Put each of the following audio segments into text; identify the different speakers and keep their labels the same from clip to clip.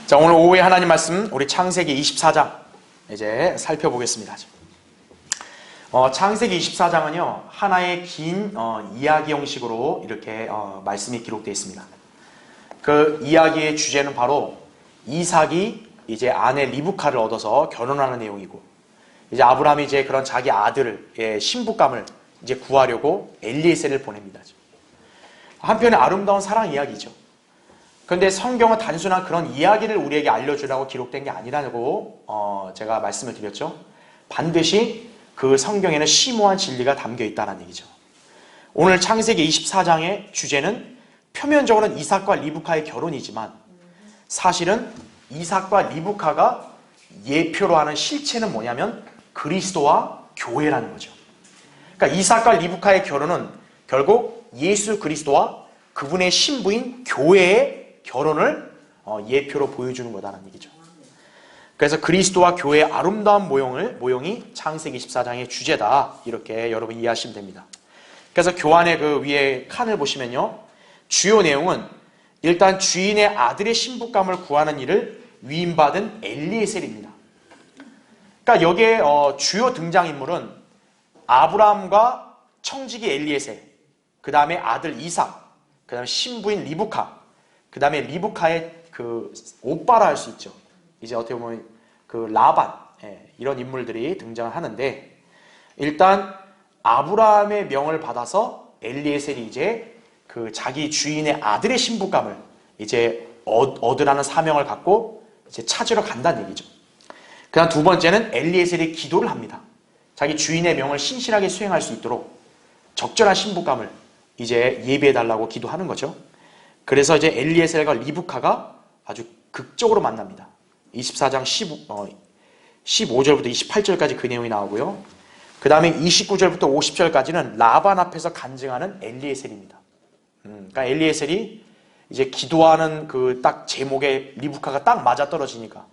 Speaker 1: 자, 오늘 오후에 하나님 말씀 우리 창세기 24장 이제 살펴보겠습니다. 창세기 24장은요 하나의 긴 이야기 형식으로 이렇게 말씀이 기록되어 있습니다. 그 이야기의 주제는 바로 이삭이 이제 아내 리브카를 얻어서 결혼하는 내용이고, 이제 아브라함이 이제 그런 자기 아들의 신부감을 이제 구하려고 엘리에셀을 보냅니다. 한편의 아름다운 사랑 이야기죠. 그런데 성경은 단순한 그런 이야기를 우리에게 알려주라고 기록된 게 아니라고 제가 말씀을 드렸죠. 반드시 그 성경에는 심오한 진리가 담겨 있다는 얘기죠. 오늘 창세기 24장의 주제는 표면적으로는 이삭과 리브카의 결혼이지만 사실은 이삭과 리브카가 예표로 하는 실체는 뭐냐면 그리스도와 교회라는 거죠. 그러니까 이삭과 리브카의 결혼은 결국 예수 그리스도와 그분의 신부인 교회의 결혼을 예표로 보여주는 거다라는 얘기죠. 그래서 그리스도와 교회의 아름다운 모형이 창세기 24장의 주제다, 이렇게 여러분 이해하시면 됩니다. 그래서 교환의 그 위에 칸을 보시면요, 주요 내용은 일단 주인의 아들의 신부감을 구하는 일을 위임받은 엘리에셀입니다. 그러니까 여기에 주요 등장인물은 아브라함과 청지기 엘리에셀, 그 다음에 아들 이삭, 그 다음에 신부인 리브카, 그 다음에 리브카의 그 오빠라 할 수 있죠. 이제 어떻게 보면 그 라반, 이런 인물들이 등장을 하는데, 일단 아브라함의 명을 받아서 엘리에셀이 이제 그 자기 주인의 아들의 신부감을 이제 얻으라는 사명을 갖고 이제 찾으러 간다는 얘기죠. 그 다음 두 번째는 엘리에셀이 기도를 합니다. 자기 주인의 명을 신실하게 수행할 수 있도록 적절한 신부감을 이제 예비해달라고 기도하는 거죠. 그래서 이제 엘리에셀과 리브카가 아주 극적으로 만납니다. 24장 15절부터 28절까지 그 내용이 나오고요. 그 다음에 29절부터 50절까지는 라반 앞에서 간증하는 엘리에셀입니다. 그러니까 엘리에셀이 이제 기도하는 그 딱 제목에 리브카가 딱 맞아 떨어지니까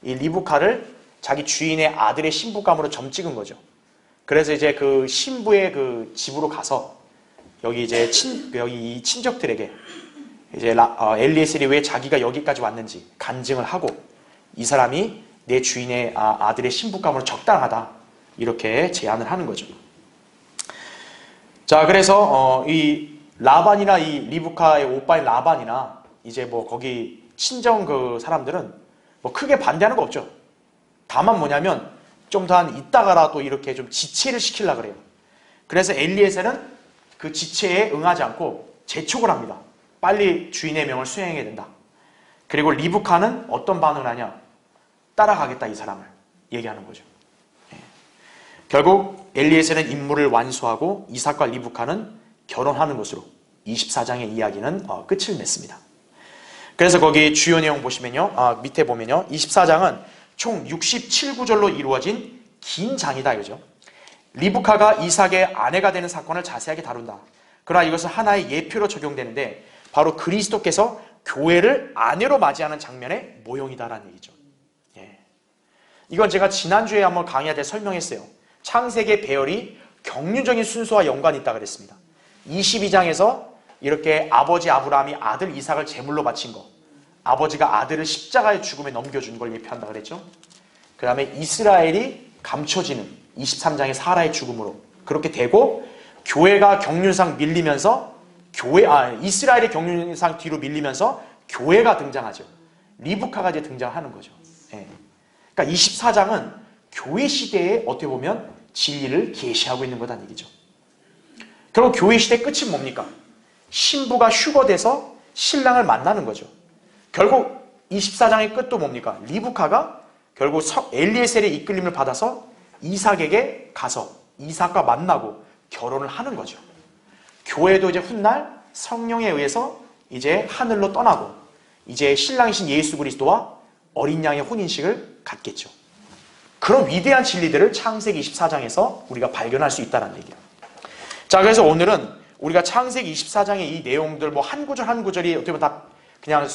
Speaker 1: 이 리브카를 자기 주인의 아들의 신부감으로 점 찍은 거죠. 그래서 이제 그 신부의 그 집으로 가서 여기 이제 여기 이 친척들에게 이제 엘리에셀이 왜 자기가 여기까지 왔는지 간증을 하고, 이 사람이 내 주인의 아들의 신부감으로 적당하다, 이렇게 제안을 하는 거죠. 자, 그래서 이 라반이나 이 리브카의 오빠인 라반이나 이제 뭐 거기 친정 그 사람들은 뭐 크게 반대하는 거 없죠. 다만 뭐냐면 좀 더 한 이따가라도 이렇게 좀 지체를 시키려고 그래요. 그래서 엘리에셀은 그 지체에 응하지 않고 재촉을 합니다. 빨리 주인의 명을 수행해야 된다. 그리고 리브카는 어떤 반응을 하냐? 따라가겠다, 이 사람을 얘기하는 거죠. 결국 엘리에셀은 임무를 완수하고 이삭과 리브카는 결혼하는 것으로 24장의 이야기는 끝을 맺습니다. 그래서 거기 주요 내용 보시면요, 밑에 보면요, 24장은 총 67구절로 이루어진 긴 장이다, 이거죠. 리브카가 이삭의 아내가 되는 사건을 자세하게 다룬다. 그러나 이것은 하나의 예표로 적용되는데 바로 그리스도께서 교회를 아내로 맞이하는 장면의 모형이다라는 얘기죠. 이건 제가 지난주에 한번 강의할 때 설명했어요. 창세기의 배열이 경륜적인 순서와 연관이 있다고 그랬습니다. 22장에서 이렇게 아버지 아브라함이 아들 이삭을 제물로 바친 거, 아버지가 아들을 십자가의 죽음에 넘겨준 걸 예표한다고 그랬죠. 그 다음에 이스라엘이 감춰지는 23장의 사라의 죽음으로 그렇게 되고, 교회가 경륜상 밀리면서 이스라엘의 경륜상 뒤로 밀리면서 교회가 등장하죠. 리브카가 이제 등장하는 거죠. 그러니까 24장은 교회 시대에 어떻게 보면 진리를 계시하고 있는 거다는 얘기죠. 결국 교회 시대 끝은 뭡니까? 신부가 휴거돼서 신랑을 만나는 거죠. 결국 24장의 끝도 뭡니까? 리브카가 결국 엘리에셀의 이끌림을 받아서 이삭에게 가서 이삭과 만나고 결혼을 하는 거죠. 교회도 이제 훗날 성령에 의해서 이제 하늘로 떠나고 이제 신랑이신 예수 그리스도와 어린 양의 혼인식을 갖겠죠. 그런 위대한 진리들을 창세기 24장에서 우리가 발견할 수 있다는 얘기예요. 자, 그래서 오늘은 우리가 창세기 24장의 이 내용들 뭐 한 구절 한 구절이 어떻게 보면 다 그냥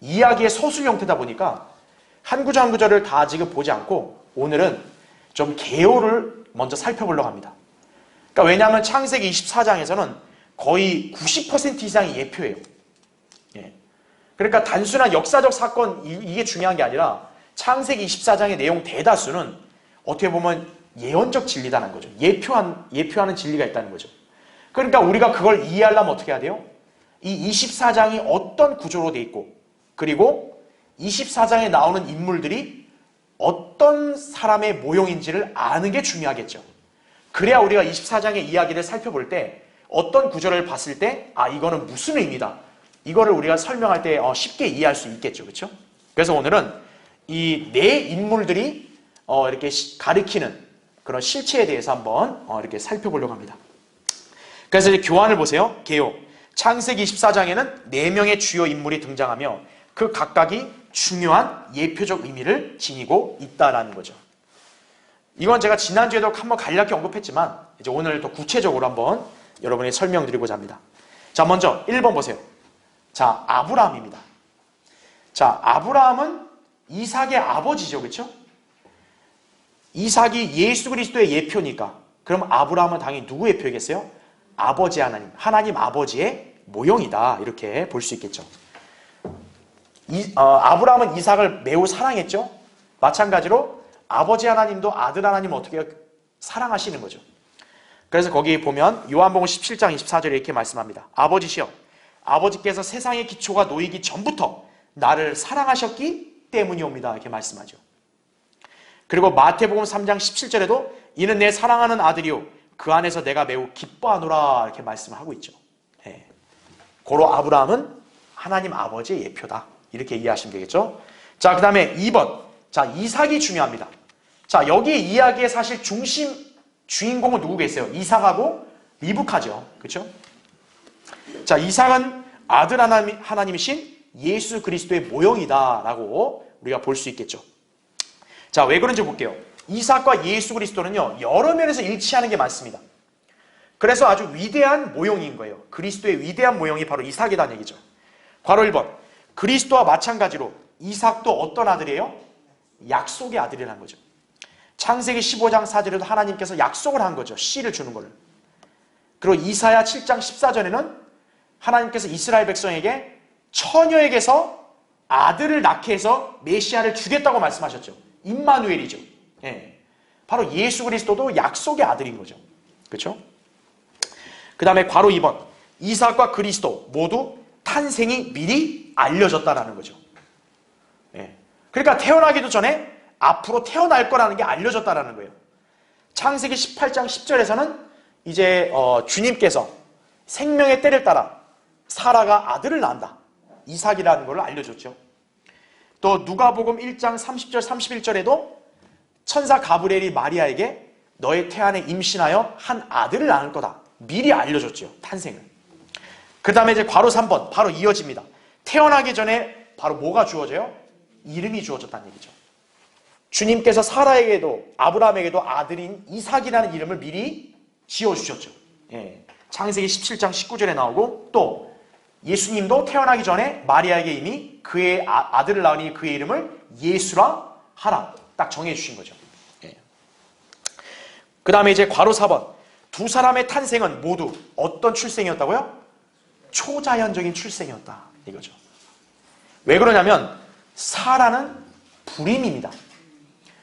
Speaker 1: 이야기의 서술 형태다 보니까 한 구절 한 구절을 다 지금 보지 않고 오늘은 좀 개요를 먼저 살펴보려고 합니다. 그러니까 왜냐하면 창세기 24장에서는 거의 90% 이상이 예표예요. 그러니까 단순한 역사적 사건 이게 중요한 게 아니라 창세기 24장의 내용 대다수는 어떻게 보면 예언적 진리다는 거죠. 예표하는 진리가 있다는 거죠. 그러니까 우리가 그걸 이해하려면 어떻게 해야 돼요? 이 24장이 어떤 구조로 돼 있고 그리고 24장에 나오는 인물들이 어떤 사람의 모형인지를 아는 게 중요하겠죠. 그래야 우리가 24장의 이야기를 살펴볼 때 어떤 구조를 봤을 때 이거는 무슨 의미다. 이거를 우리가 설명할 때 쉽게 이해할 수 있겠죠. 그렇죠? 그래서 오늘은 이 네 인물들이 이렇게 가리키는 그런 실체에 대해서 한번 이렇게 살펴보려고 합니다. 그래서 이제 교환을 보세요. 개요. 창세기 24장에는 4명의 주요 인물이 등장하며 그 각각이 중요한 예표적 의미를 지니고 있다라는 거죠. 이건 제가 지난주에도 한번 간략히 언급했지만 이제 오늘 더 구체적으로 한번 여러분이 설명드리고자 합니다. 자, 먼저 1번 보세요. 자, 아브라함입니다. 자, 아브라함은 이삭의 아버지죠. 그렇죠? 이삭이 예수 그리스도의 예표니까 그럼 아브라함은 당연히 누구의 표겠어요? 아버지 하나님, 하나님 아버지의 모형이다. 이렇게 볼 수 있겠죠. 아브라함은 이삭을 매우 사랑했죠. 마찬가지로 아버지 하나님도 아들 하나님을 어떻게 사랑하시는 거죠. 그래서 거기 보면 요한복음 17장 24절에 이렇게 말씀합니다. 아버지시여, 아버지께서 세상의 기초가 놓이기 전부터 나를 사랑하셨기 때문이옵니다. 이렇게 말씀하죠. 그리고 마태복음 3장 17절에도 이는 내 사랑하는 아들이요 그 안에서 내가 매우 기뻐하노라 이렇게 말씀을 하고 있죠. 예. 고로 아브라함은 하나님 아버지의 예표다. 이렇게 이해하시면 되겠죠. 자, 그 다음에 2번. 자, 이삭이 중요합니다. 자, 여기 이야기의 사실 주인공은 누구겠어요? 이삭하고 리브카죠. 그렇죠? 자, 이삭은 아들 하나님이신 예수 그리스도의 모형이다라고 우리가 볼 수 있겠죠. 자, 왜 그런지 볼게요. 이삭과 예수 그리스도는요, 여러 면에서 일치하는 게 많습니다. 그래서 아주 위대한 모형인 거예요. 그리스도의 위대한 모형이 바로 이삭이라는 얘기죠. 괄호 1번. 그리스도와 마찬가지로 이삭도 어떤 아들이에요? 약속의 아들이라는 거죠. 창세기 15장 4절에도 하나님께서 약속을 한 거죠. 씨를 주는 거를. 그리고 이사야 7장 14절에는 하나님께서 이스라엘 백성에게 처녀에게서 아들을 낳게 해서 메시아를 주겠다고 말씀하셨죠. 임마누엘이죠. 예. 바로 예수 그리스도도 약속의 아들인 거죠. 그렇죠? 그 다음에 괄호 2번. 이삭과 그리스도 모두 탄생이 미리 알려졌다라는 거죠. 예. 그러니까 태어나기도 전에 앞으로 태어날 거라는 게 알려졌다라는 거예요. 창세기 18장 10절에서는 이제 주님께서 생명의 때를 따라 사라가 아들을 낳는다. 이삭이라는 걸 알려줬죠. 또 누가복음 1장 30절 31절에도 천사 가브리엘이 마리아에게 너의 태안에 임신하여 한 아들을 낳을 거다. 미리 알려줬죠. 탄생을. 그 다음에 이제 괄호 3번 바로 이어집니다. 태어나기 전에 바로 뭐가 주어져요? 이름이 주어졌다는 얘기죠. 주님께서 사라에게도 아브라함에게도 아들인 이삭이라는 이름을 미리 지어주셨죠. 예. 창세기 17장 19절에 나오고 또 예수님도 태어나기 전에 마리아에게 이미 그의 아들을 낳으니 그의 이름을 예수라 하라 딱 정해주신 거죠. 예. 그 다음에 이제 괄호 4번 두 사람의 탄생은 모두 어떤 출생이었다고요? 초자연적인 출생이었다 이거죠. 왜 그러냐면 사라는 불임입니다.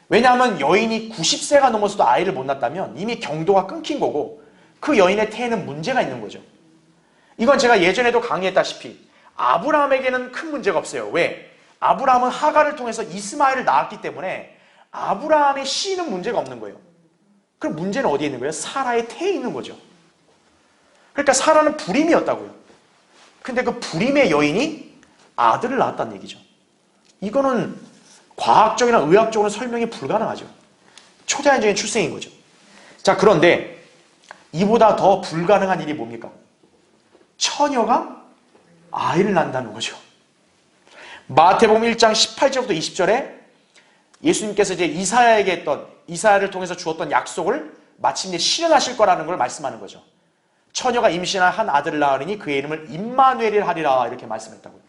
Speaker 1: 왜냐하면 여인이 90세가 넘어서도 아이를 못 낳았다면 이미 경도가 끊긴 거고 그 여인의 태에는 문제가 있는 거죠. 이건 제가 예전에도 강의했다시피 아브라함에게는 큰 문제가 없어요. 왜? 아브라함은 하갈을 통해서 이스마엘을 낳았기 때문에 아브라함의 씨는 문제가 없는 거예요. 그럼 문제는 어디에 있는 거예요? 사라의 태에 있는 거죠. 그러니까 사라는 불임이었다고요. 근데 그 불임의 여인이 아들을 낳았다는 얘기죠. 이거는 과학적이나 의학적으로 설명이 불가능하죠. 초자연적인 출생인 거죠. 자, 그런데 이보다 더 불가능한 일이 뭡니까? 처녀가 아이를 낳는다는 거죠. 마태복음 1장 18절부터 20절에 예수님께서 이제 이사야를 통해서 주었던 약속을 마침내 실현하실 거라는 걸 말씀하는 거죠. 처녀가 임신한 한 아들을 낳으니 그의 이름을 임마누엘이라 하리라 이렇게 말씀했다고요.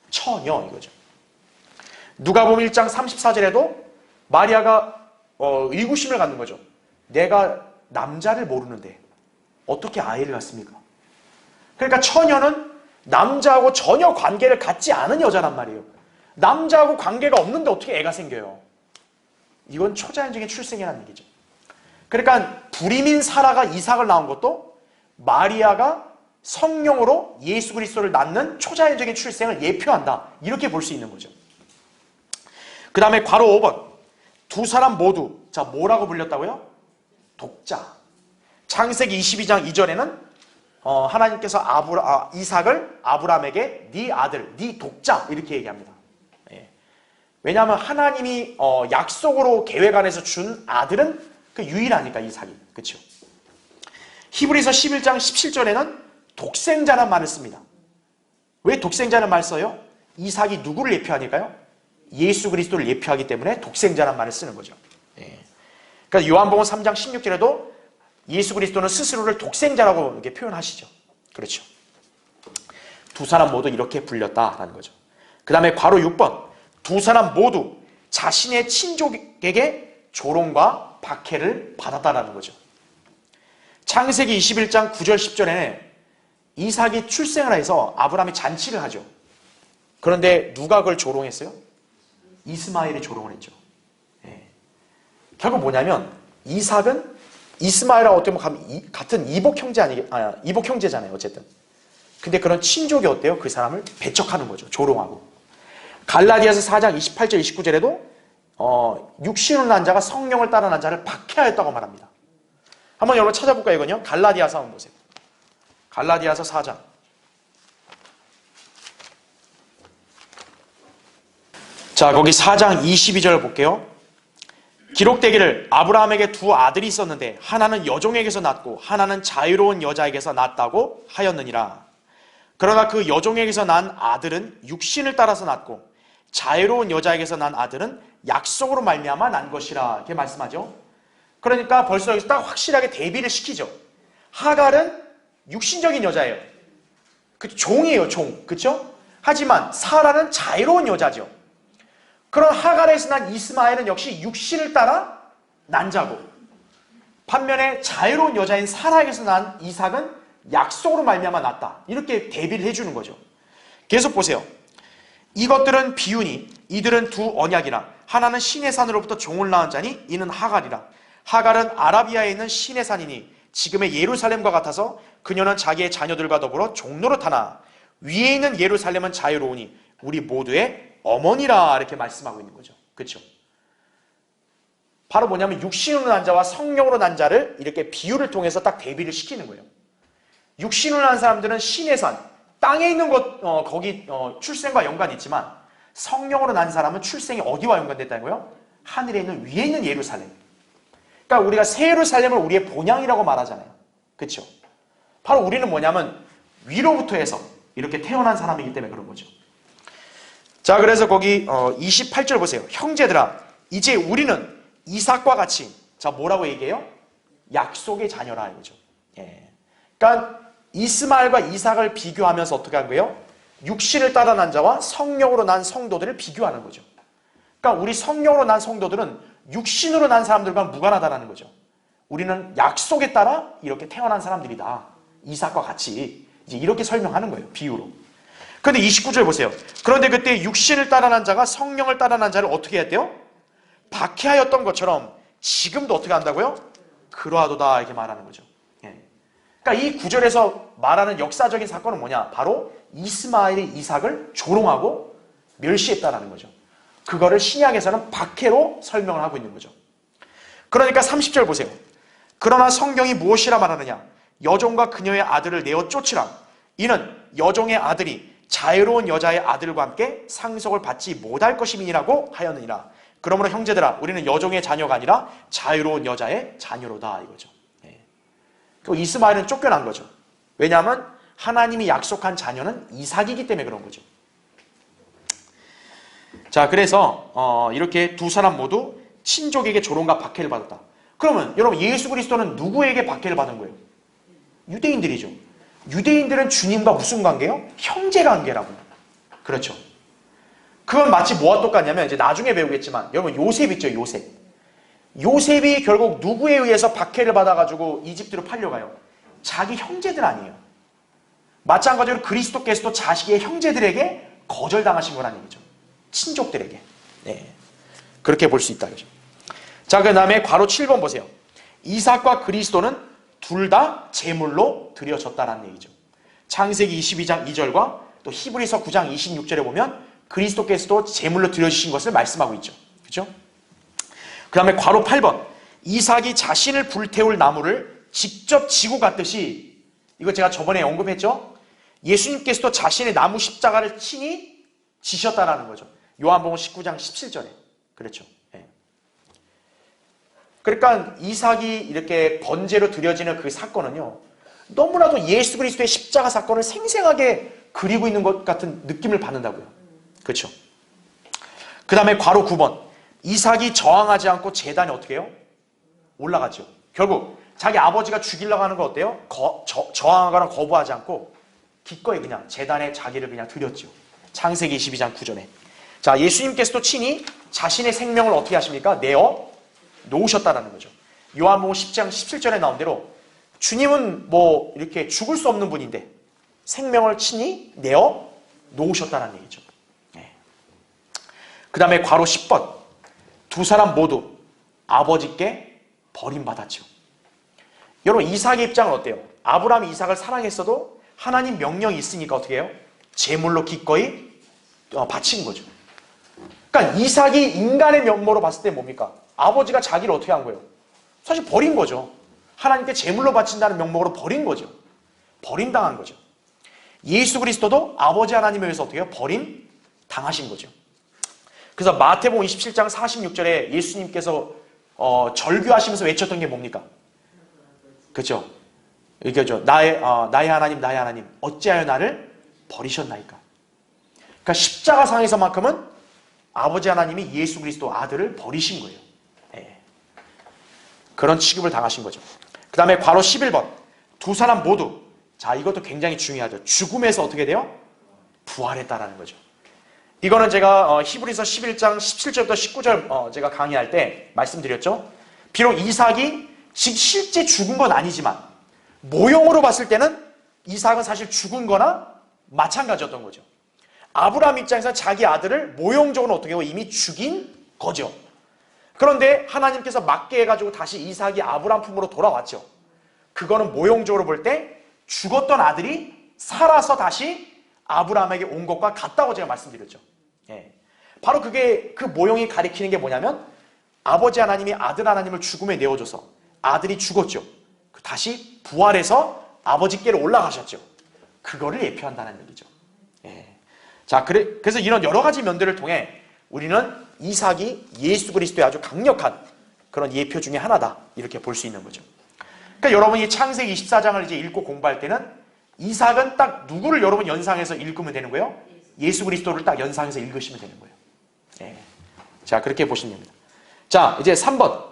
Speaker 1: 처녀 이거죠. 누가복음 1장 34절에도 마리아가 의구심을 갖는 거죠. 내가 남자를 모르는데 어떻게 아이를 낳습니까? 그러니까 처녀는 남자하고 전혀 관계를 갖지 않은 여자란 말이에요. 남자하고 관계가 없는데 어떻게 애가 생겨요? 이건 초자연적인 출생이라는 얘기죠. 그러니까 불임인 사라가 이삭을 낳은 것도 마리아가 성령으로 예수 그리스도를 낳는 초자연적인 출생을 예표한다. 이렇게 볼 수 있는 거죠. 그 다음에 괄호 5번. 두 사람 모두 자 뭐라고 불렸다고요? 독자. 창세기 22장 2절에는 하나님께서 이삭을 아브라함에게 네 아들, 네 독자 이렇게 얘기합니다. 예. 왜냐하면 하나님이 약속으로 계획 안에서 준 아들은 그 유일하니까 이삭이. 그렇죠? 히브리서 11장 17절에는 독생자란 말을 씁니다. 왜 독생자라는 말 써요? 이삭이 누구를 예표하니까요? 예수 그리스도를 예표하기 때문에 독생자란 말을 쓰는 거죠. 예. 그러니까 요한복음 3장 16절에도 예수 그리스도는 스스로를 독생자라고 이렇게 표현하시죠. 그렇죠. 두 사람 모두 이렇게 불렸다라는 거죠. 그 다음에 괄호 6번. 두 사람 모두 자신의 친족에게 조롱과 박해를 받았다라는 거죠. 창세기 21장 9절 10절에는 이삭이 출생을 해서 아브라함이 잔치를 하죠. 그런데 누가 그걸 조롱했어요? 이스마엘이 조롱을 했죠. 예. 결국 뭐냐면 이삭은 이스마엘하고 어떻게 보면 같은 이복 형제잖아요. 어쨌든. 근데 그런 친족이 어때요? 그 사람을 배척하는 거죠. 조롱하고. 갈라디아서 4장 28절 29절에도 육신을 난 자가 성령을 따라 난 자를 박해하였다고 말합니다. 한번 여러분 찾아볼까요? 이건요. 갈라디아서 한번 보세요. 갈라디아서 4장. 자, 거기 4장 22절 볼게요. 기록되기를 아브라함에게 두 아들이 있었는데 하나는 여종에게서 낳고 하나는 자유로운 여자에게서 낳았다고 하였느니라. 그러나 그 여종에게서 난 아들은 육신을 따라서 낳고 자유로운 여자에게서 난 아들은 약속으로 말미암아 난 것이라. 이렇게 말씀하죠. 그러니까 벌써 여기서 딱 확실하게 대비를 시키죠. 하갈은 육신적인 여자예요. 그 종이에요, 종. 그렇죠? 하지만 사라는 자유로운 여자죠. 그런 하갈에서 난 이스마엘은 역시 육신을 따라 난 자고, 반면에 자유로운 여자인 사라에게서 난 이삭은 약속으로 말미암아 났다. 이렇게 대비를 해주는 거죠. 계속 보세요. 이것들은 비유니 이들은 두 언약이라. 하나는 신의 산으로부터 종을 낳은 자니 이는 하갈이라. 하갈은 아라비아에 있는 신의 산이니 지금의 예루살렘과 같아서 그녀는 자기의 자녀들과 더불어 종노릇하나 위에 있는 예루살렘은 자유로우니 우리 모두의 어머니라. 이렇게 말씀하고 있는 거죠. 그렇죠? 바로 뭐냐면 육신으로 난 자와 성령으로 난 자를 이렇게 비유를 통해서 딱 대비를 시키는 거예요. 육신으로 난 사람들은 신의 산, 땅에 있는 것, 거기 출생과 연관이 있지만 성령으로 난 사람은 출생이 어디와 연관됐다는 거예요? 하늘에 있는 위에 있는 예루살렘. 그러니까 우리가 새 예루살렘을 우리의 본향이라고 말하잖아요. 그렇죠? 바로 우리는 뭐냐면 위로부터 해서 이렇게 태어난 사람이기 때문에 그런 거죠. 자, 그래서 거기 28절 보세요. 형제들아, 이제 우리는 이삭과 같이, 자, 뭐라고 얘기해요? 약속의 자녀라 이거죠. 예. 그러니까 이스마엘과 이삭을 비교하면서 어떻게 한 거예요? 육신을 따라 난 자와 성령으로 난 성도들을 비교하는 거죠. 그러니까 우리 성령으로 난 성도들은 육신으로 난 사람들과 무관하다라는 거죠. 우리는 약속에 따라 이렇게 태어난 사람들이다. 이삭과 같이. 이제 이렇게 설명하는 거예요. 비유로. 그런데 29절 보세요. 그런데 그때 육신을 따라 난 자가 성령을 따라 난 자를 어떻게 했대요? 박해하였던 것처럼 지금도 어떻게 한다고요? 그러하도다. 이렇게 말하는 거죠. 예. 그러니까 이 구절에서 말하는 역사적인 사건은 뭐냐? 바로 이스마엘이 이삭을 조롱하고 멸시했다라는 거죠. 그거를 신약에서는 박해로 설명을 하고 있는 거죠. 그러니까 30절 보세요. 그러나 성경이 무엇이라 말하느냐? 여종과 그녀의 아들을 내어 쫓으라. 이는 여종의 아들이 자유로운 여자의 아들과 함께 상속을 받지 못할 것임이라고 하였느니라. 그러므로 형제들아, 우리는 여종의 자녀가 아니라 자유로운 여자의 자녀로다 이거죠. 예. 그 이스마엘은 쫓겨난 거죠. 왜냐하면 하나님이 약속한 자녀는 이삭이기 때문에 그런 거죠. 자, 그래서 이렇게 두 사람 모두 친족에게 조롱과 박해를 받았다. 그러면 여러분, 예수 그리스도는 누구에게 박해를 받은 거예요? 유대인들이죠. 유대인들은 주님과 무슨 관계요? 형제 관계라고. 그렇죠. 그건 마치 뭐와 똑같냐면 이제 나중에 배우겠지만 여러분 요셉 있죠, 요셉. 요셉이 결국 누구에 의해서 박해를 받아가지고 이집트로 팔려가요? 자기 형제들 아니에요. 마찬가지로 그리스도께서도 자식의 형제들에게 거절당하신 거라는 얘기죠. 친족들에게. 네. 그렇게 볼 수 있다. 그죠? 자, 그 다음에 괄호 7번 보세요. 이삭과 그리스도는 둘 다 제물로 드려졌다는 얘기죠. 창세기 22장 2절과 또 히브리서 9장 26절에 보면 그리스도께서도 제물로 드려주신 것을 말씀하고 있죠. 그죠? 그 다음에 괄호 8번. 이삭이 자신을 불태울 나무를 직접 지고 갔듯이, 이거 제가 저번에 언급했죠? 예수님께서도 자신의 나무 십자가를 친히 지셨다라는 거죠. 요한복음 19장 17절에. 그렇죠. 예. 그러니까 이삭이 이렇게 번제로 드려지는 그 사건은요, 너무나도 예수 그리스도의 십자가 사건을 생생하게 그리고 있는 것 같은 느낌을 받는다고요. 그렇죠. 그 다음에 괄호 9번. 이삭이 저항하지 않고 제단에 어떻게 해요? 올라가죠. 결국 자기 아버지가 죽이려고 하는 거 어때요? 저항하거나 거부하지 않고 기꺼이 그냥 제단에 자기를 그냥 드렸죠. 창세기 22장 9절에. 자, 예수님께서도 친히 자신의 생명을 어떻게 하십니까? 내어 놓으셨다는 거죠. 요한복음 10장 17절에 나온 대로 주님은 뭐 이렇게 죽을 수 없는 분인데 생명을 친히 내어 놓으셨다는 얘기죠. 네. 그 다음에 괄호 10번. 두 사람 모두 아버지께 버림받았죠. 여러분, 이삭의 입장은 어때요? 아브라함이 이삭을 사랑했어도 하나님 명령이 있으니까 어떻게 해요? 제물로 기꺼이 바친 거죠. 그러니까 이삭이 인간의 면모로 봤을 때 뭡니까? 아버지가 자기를 어떻게 한 거예요? 사실 버린 거죠. 하나님께 제물로 바친다는 명목으로 버린 거죠. 버림당한 거죠. 예수 그리스도도 아버지 하나님에 의해서 어떻게 해요? 버림당하신 거죠. 그래서 마태복음 27장 46절에 예수님께서 절규하시면서 외쳤던 게 뭡니까? 그렇죠? 이거죠. 나의 하나님, 어찌하여 나를 버리셨나이까? 그러니까 십자가상에서만큼은 아버지 하나님이 예수 그리스도 아들을 버리신 거예요. 예. 그런 취급을 당하신 거죠. 그 다음에 괄호 11번. 두 사람 모두, 자, 이것도 굉장히 중요하죠. 죽음에서 어떻게 돼요? 부활했다라는 거죠. 이거는 제가 히브리서 11장 17절부터 19절 제가 강의할 때 말씀드렸죠. 비록 이삭이 실제 죽은 건 아니지만 모형으로 봤을 때는 이삭은 사실 죽은 거나 마찬가지였던 거죠. 아브라함 입장에서 자기 아들을 모형적으로 어떻게 하고 이미 죽인 거죠. 그런데 하나님께서 맞게 해가지고 다시 이삭이 아브라함 품으로 돌아왔죠. 그거는 모형적으로 볼 때 죽었던 아들이 살아서 다시 아브라함에게 온 것과 같다고 제가 말씀드렸죠. 예. 바로 그게 그 모형이 가리키는 게 뭐냐면 아버지 하나님이 아들 하나님을 죽음에 내어줘서 아들이 죽었죠. 다시 부활해서 아버지께로 올라가셨죠. 그거를 예표한다는 얘기죠. 예. 자, 그래서 이런 여러 가지 면들을 통해 우리는 이삭이 예수 그리스도의 아주 강력한 그런 예표 중에 하나다, 이렇게 볼 수 있는 거죠. 그러니까 여러분이 창세기 24장을 이제 읽고 공부할 때는 이삭은 딱 누구를 여러분 연상해서 읽으면 되는 거예요? 예수 그리스도를 딱 연상해서 읽으시면 되는 거예요. 예. 자, 그렇게 보시면 됩니다. 자, 이제 3번.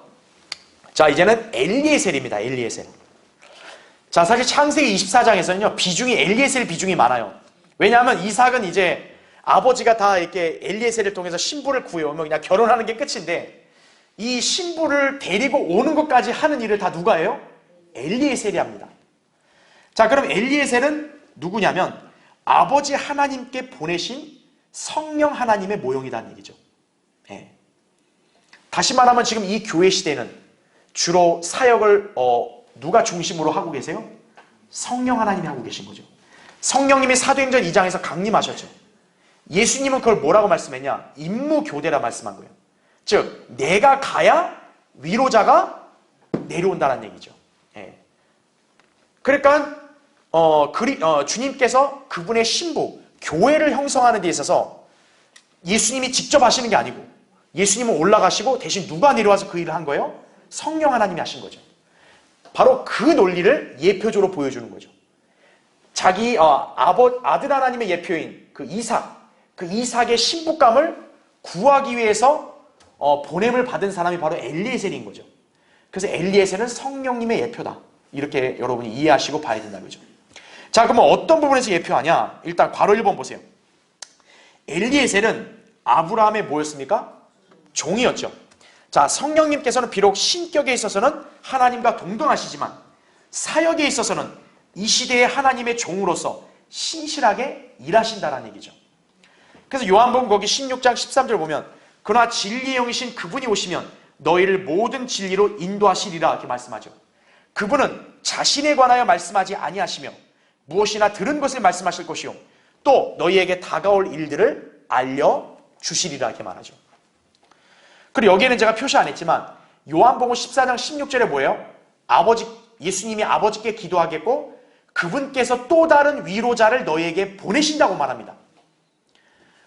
Speaker 1: 자, 이제는 엘리에셀입니다. 엘리에셀. 자, 사실 창세기 24장에서는요, 엘리에셀 비중이 많아요. 왜냐하면 이삭은 이제 아버지가 다 이렇게 엘리에셀을 통해서 신부를 구해오면 그냥 결혼하는 게 끝인데, 이 신부를 데리고 오는 것까지 하는 일을 다 누가 해요? 엘리에셀이 합니다. 자, 그럼 엘리에셀은 누구냐면 아버지 하나님께 보내신 성령 하나님의 모형이라는 얘기죠. 예. 다시 말하면 지금 이 교회 시대는 주로 사역을 누가 중심으로 하고 계세요? 성령 하나님이 하고 계신 거죠. 성령님이 사도행전 2장에서 강림하셨죠. 예수님은 그걸 뭐라고 말씀했냐? 임무교대라 말씀한 거예요. 즉 내가 가야 위로자가 내려온다는 얘기죠. 예. 그러니까 주님께서 그분의 신부, 교회를 형성하는 데 있어서 예수님이 직접 하시는 게 아니고 예수님은 올라가시고 대신 누가 내려와서 그 일을 한 거예요? 성령 하나님이 하신 거죠. 바로 그 논리를 예표적으로 보여주는 거죠. 자기 아들 하나님의 예표인 그 이삭의 신부감을 구하기 위해서 보냄을 받은 사람이 바로 엘리에셀인 거죠. 그래서 엘리에셀은 성령님의 예표다, 이렇게 여러분이 이해하시고 봐야 된다는 거죠. 자, 그러면 어떤 부분에서 예표하냐? 일단 괄호 1번 보세요. 엘리에셀은 아브라함의 뭐였습니까? 종이었죠. 자, 성령님께서는 비록 신격에 있어서는 하나님과 동등하시지만 사역에 있어서는 이 시대의 하나님의 종으로서 신실하게 일하신다라는 얘기죠. 그래서 요한복음 거기 16장 13절 보면 그러나 진리의 영이신 그분이 오시면 너희를 모든 진리로 인도하시리라 이렇게 말씀하죠. 그분은 자신에 관하여 말씀하지 아니하시며 무엇이나 들은 것을 말씀하실 것이요 또 너희에게 다가올 일들을 알려주시리라 이렇게 말하죠. 그리고 여기에는 제가 표시 안 했지만 요한복음 14장 16절에 뭐예요? 예수님이 아버지께 기도하겠고 그분께서 또 다른 위로자를 너희에게 보내신다고 말합니다.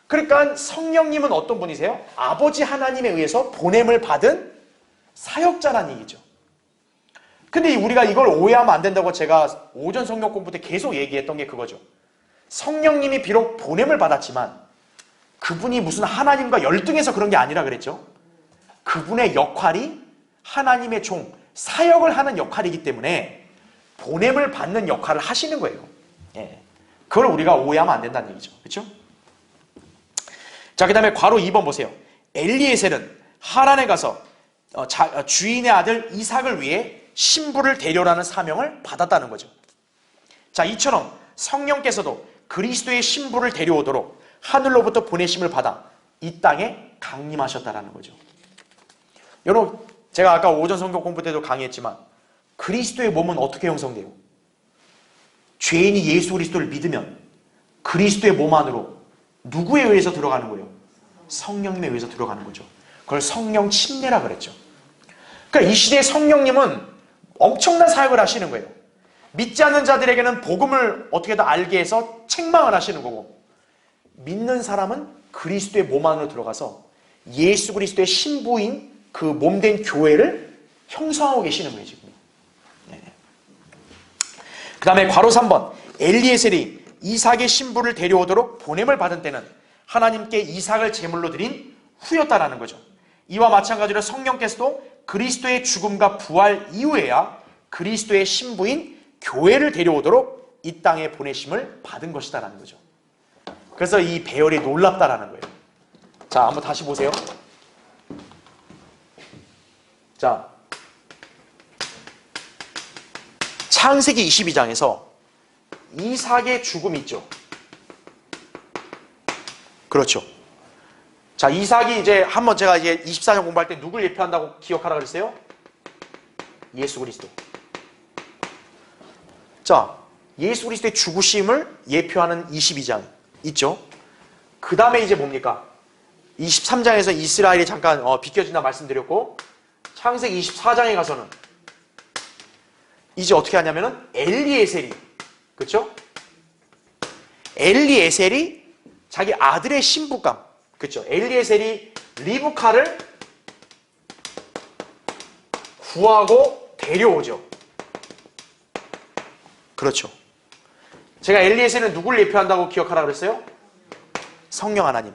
Speaker 1: 그러니까 성령님은 어떤 분이세요? 아버지 하나님에 의해서 보냄을 받은 사역자라는 얘기죠. 근데 우리가 이걸 오해하면 안 된다고 제가 오전 성경 공부 때 계속 얘기했던 게 그거죠. 성령님이 비록 보냄을 받았지만 그분이 무슨 하나님과 열등해서 그런 게 아니라 그랬죠. 그분의 역할이 하나님의 종, 사역을 하는 역할이기 때문에 보냄을 받는 역할을 하시는 거예요. 예. 그걸 우리가 오해하면 안 된다는 얘기죠. 그렇죠? 자, 그 다음에 괄호 2번 보세요. 엘리에셀은 하란에 가서 주인의 아들 이삭을 위해 신부를 데려라는 사명을 받았다는 거죠. 자, 이처럼 성령께서도 그리스도의 신부를 데려오도록 하늘로부터 보내심을 받아 이 땅에 강림하셨다라는 거죠. 여러분, 제가 아까 오전 성경 공부 때도 강의했지만 그리스도의 몸은 어떻게 형성돼요? 죄인이 예수 그리스도를 믿으면 그리스도의 몸 안으로 누구에 의해서 들어가는 거예요? 성령님에 의해서 들어가는 거죠. 그걸 성령 침례라 그랬죠. 그러니까 이 시대의 성령님은 엄청난 사역을 하시는 거예요. 믿지 않는 자들에게는 복음을 어떻게든 알게 해서 책망을 하시는 거고 믿는 사람은 그리스도의 몸 안으로 들어가서 예수 그리스도의 신부인 그 몸된 교회를 형성하고 계시는 거예요, 지금. 네. 그 다음에 괄호 3번. 엘리에셀이 이삭의 신부를 데려오도록 보냄을 받은 때는 하나님께 이삭을 제물로 드린 후였다라는 거죠. 이와 마찬가지로 성령께서도 그리스도의 죽음과 부활 이후에야 그리스도의 신부인 교회를 데려오도록 이 땅에 보내심을 받은 것이다라는 거죠. 그래서 이 배열이 놀랍다라는 거예요. 자, 한번 다시 보세요. 자, 창세기 22장에서 이삭의 죽음이 있죠. 그렇죠. 자, 이삭이 이제 한번 제가 이제 24장 공부할 때 누굴 예표한다고 기억하라 그랬어요? 예수 그리스도. 자, 예수 그리스도의 죽으심을 예표하는 22장 있죠. 그 다음에 이제 뭡니까? 23장에서 이스라엘이 잠깐 비껴진다 말씀드렸고 창세기 24장에 가서는 이제 어떻게 하냐면은 엘리에셀이, 그렇죠? 엘리에셀이 자기 아들의 신부감, 그렇죠? 엘리에셀이 리브카를 구하고 데려오죠. 그렇죠. 제가 엘리에셀은 누굴 예표한다고 기억하라 그랬어요? 성령 하나님.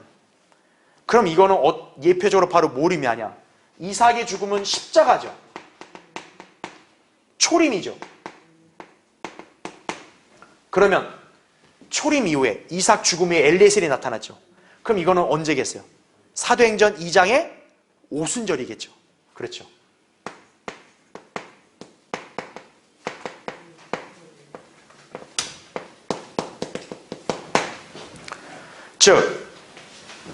Speaker 1: 그럼 이거는 예표적으로 바로 뭘 의미하냐? 이삭의 죽음은 십자가죠. 초림이죠. 그러면 초림 이후에 이삭 죽음 후에 엘리에셀이 나타났죠. 그럼 이거는 언제겠어요? 사도행전 2장의 오순절이겠죠. 그렇죠. 즉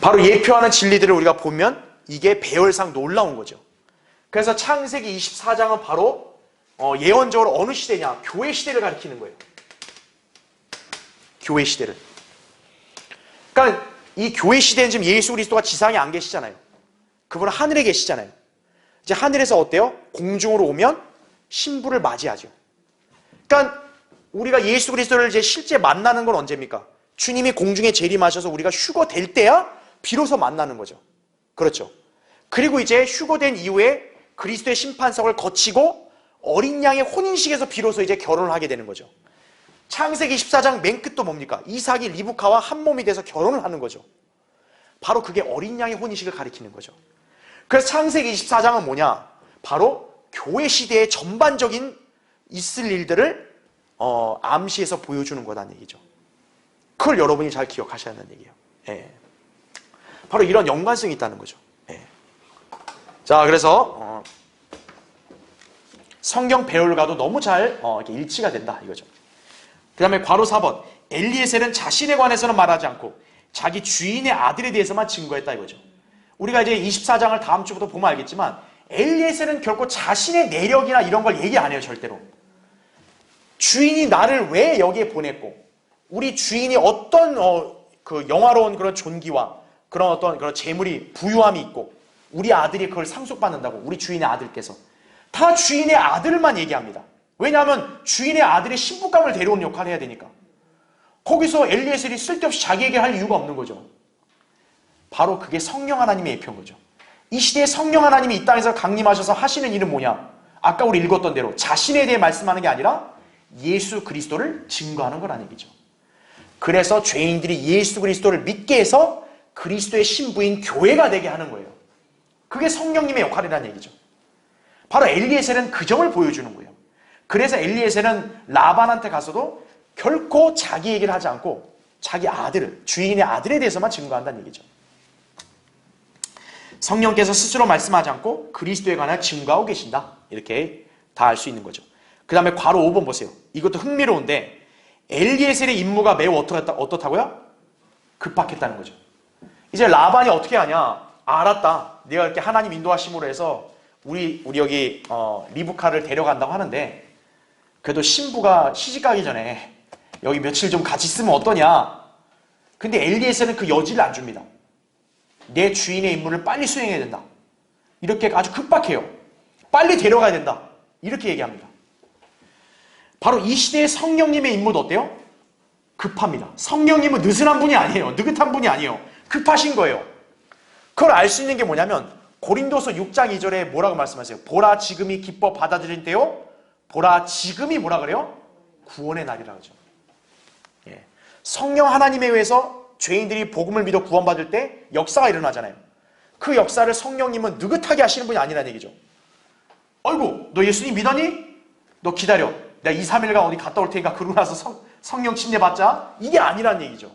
Speaker 1: 바로 예표하는 진리들을 우리가 보면 이게 배열상 놀라운 거죠. 그래서 창세기 24장은 바로 예언적으로 어느 시대냐? 교회 시대를 가리키는 거예요. 교회 시대를. 그러니까 이 교회 시대는 지금 예수 그리스도가 지상에 안 계시잖아요. 그분은 하늘에 계시잖아요. 이제 하늘에서 어때요? 공중으로 오면 신부를 맞이하죠. 그러니까 우리가 예수 그리스도를 이제 실제 만나는 건 언제입니까? 주님이 공중에 재림하셔서 우리가 휴거될 때야 비로소 만나는 거죠. 그렇죠. 그리고 이제 휴거된 이후에 그리스도의 심판석을 거치고 어린 양의 혼인식에서 비로소 이제 결혼을 하게 되는 거죠. 창세기 24장 맨 끝도 뭡니까? 이삭이 리브카와 한 몸이 돼서 결혼을 하는 거죠. 바로 그게 어린 양의 혼인식을 가리키는 거죠. 그래서 창세기 24장은 뭐냐? 바로 교회 시대의 전반적인 있을 일들을 암시해서 보여주는 거다는 얘기죠. 그걸 여러분이 잘 기억하셔야 한다는 얘기예요. 예. 바로 이런 연관성이 있다는 거죠. 예. 자, 그래서 성경 배열과도 너무 잘 이렇게 일치가 된다 이거죠. 그 다음에 괄호 4번. 엘리에셀은 자신에 관해서는 말하지 않고 자기 주인의 아들에 대해서만 증거했다 이거죠. 우리가 이제 24장을 다음 주부터 보면 알겠지만 엘리에셀은 결코 자신의 내력이나 이런 걸 얘기 안 해요. 절대로. 주인이 나를 왜 여기에 보냈고 우리 주인이 어떤 그 영화로운 그런 존귀와 그런 어떤 그런 재물이 부유함이 있고 우리 아들이 그걸 상속받는다고 우리 주인의 아들께서 다 주인의 아들만 얘기합니다. 왜냐하면 주인의 아들이 신부감을 데려오는 역할을 해야 되니까. 거기서 엘리에셀이 쓸데없이 자기 얘기를 할 이유가 없는 거죠. 바로 그게 성령 하나님의 예표인 거죠. 이 시대에 성령 하나님이 이 땅에서 강림하셔서 하시는 일은 뭐냐? 아까 우리 읽었던 대로 자신에 대해 말씀하는 게 아니라 예수 그리스도를 증거하는 거라는 얘기죠. 그래서 죄인들이 예수 그리스도를 믿게 해서 그리스도의 신부인 교회가 되게 하는 거예요. 그게 성령님의 역할이라는 얘기죠. 바로 엘리에셀은 그 점을 보여주는 거예요. 그래서 엘리에셀은 라반한테 가서도 결코 자기 얘기를 하지 않고 자기 아들을, 주인의 아들에 대해서만 증거한다는 얘기죠. 성령께서 스스로 말씀하지 않고 그리스도에 관하여 증거하고 계신다. 이렇게 다 알 수 있는 거죠. 그 다음에 괄호 5번 보세요. 이것도 흥미로운데 엘리에셀의 임무가 매우 어떻다고요? 급박했다는 거죠. 이제 라반이 어떻게 하냐? 알았다. 내가 이렇게 하나님 인도하심으로 해서 우리 여기 리브카를 데려간다고 하는데 그래도 신부가 시집가기 전에 여기 며칠 좀 같이 있으면 어떠냐? 근데 엘리에셀은 그 여지를 안 줍니다. 내 주인의 임무를 빨리 수행해야 된다. 이렇게 아주 급박해요. 빨리 데려가야 된다. 이렇게 얘기합니다. 바로 이 시대의 성령님의 임무도 어때요? 급합니다. 성령님은 느슨한 분이 아니에요. 느긋한 분이 아니에요. 급하신 거예요. 그걸 알 수 있는 게 뭐냐면 고린도서 6장 2절에 뭐라고 말씀하세요? 보라 지금이 기뻐 받아들일 때요. 보라 지금이 뭐라 그래요? 구원의 날이라 그러죠. 예. 성령 하나님에 의해서 죄인들이 복음을 믿어 구원받을 때 역사가 일어나잖아요. 그 역사를 성령님은 느긋하게 하시는 분이 아니라는 얘기죠. 어이구 너 예수님 믿었니? 너 기다려. 내가 2, 3일간 어디 갔다 올 테니까 그러고 나서 성령 침례 받자. 이게 아니라는 얘기죠.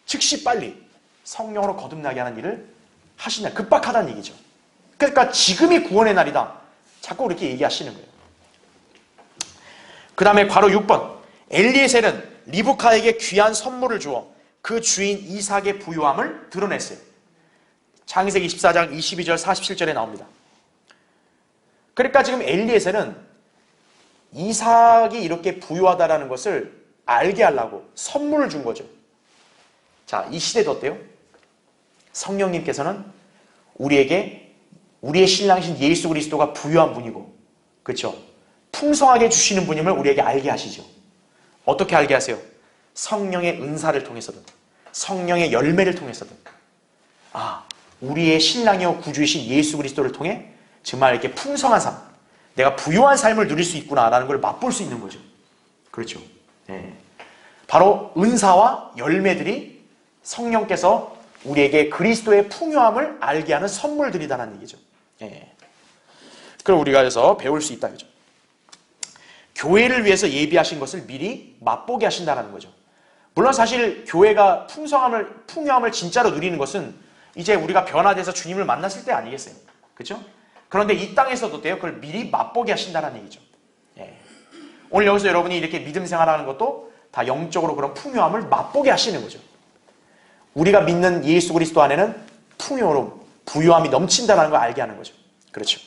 Speaker 1: 즉시 빨리 성령으로 거듭나게 하는 일을 하시냐. 급박하다는 얘기죠. 그러니까 지금이 구원의 날이다. 자꾸 그렇게 얘기하시는 거예요. 그 다음에 괄호 6번. 엘리에셀은 리브카에게 귀한 선물을 주어 그 주인 이삭의 부유함을 드러냈어요. 창세기 24장 22절 47절에 나옵니다. 그러니까 지금 엘리에셀은 이삭이 이렇게 부유하다라는 것을 알게 하려고 선물을 준 거죠. 자, 이 시대도 어때요? 성령님께서는 우리에게 우리의 신랑이신 예수 그리스도가 부유한 분이고, 그렇죠? 풍성하게 주시는 분임을 우리에게 알게 하시죠. 어떻게 알게 하세요? 성령의 은사를 통해서든 성령의 열매를 통해서든 우리의 신랑이요 구주이신 예수 그리스도를 통해 정말 이렇게 풍성한 삶, 내가 부유한 삶을 누릴 수 있구나라는 걸 맛볼 수 있는 거죠. 그렇죠. 네. 바로 은사와 열매들이 성령께서 우리에게 그리스도의 풍요함을 알게 하는 선물들이다라는 얘기죠. 네. 그걸 우리가 그래서 배울 수 있다 그죠. 교회를 위해서 예비하신 것을 미리 맛보게 하신다는 거죠. 물론 사실 교회가 풍요함을 진짜로 누리는 것은 이제 우리가 변화돼서 주님을 만났을 때 아니겠어요? 그렇죠? 그런데 이 땅에서도 돼요. 그걸 미리 맛보게 하신다는 얘기죠. 예. 오늘 여기서 여러분이 이렇게 믿음 생활하는 것도 다 영적으로 그런 풍요함을 맛보게 하시는 거죠. 우리가 믿는 예수 그리스도 안에는 풍요로움, 부유함이 넘친다는 걸 알게 하는 거죠. 그렇죠.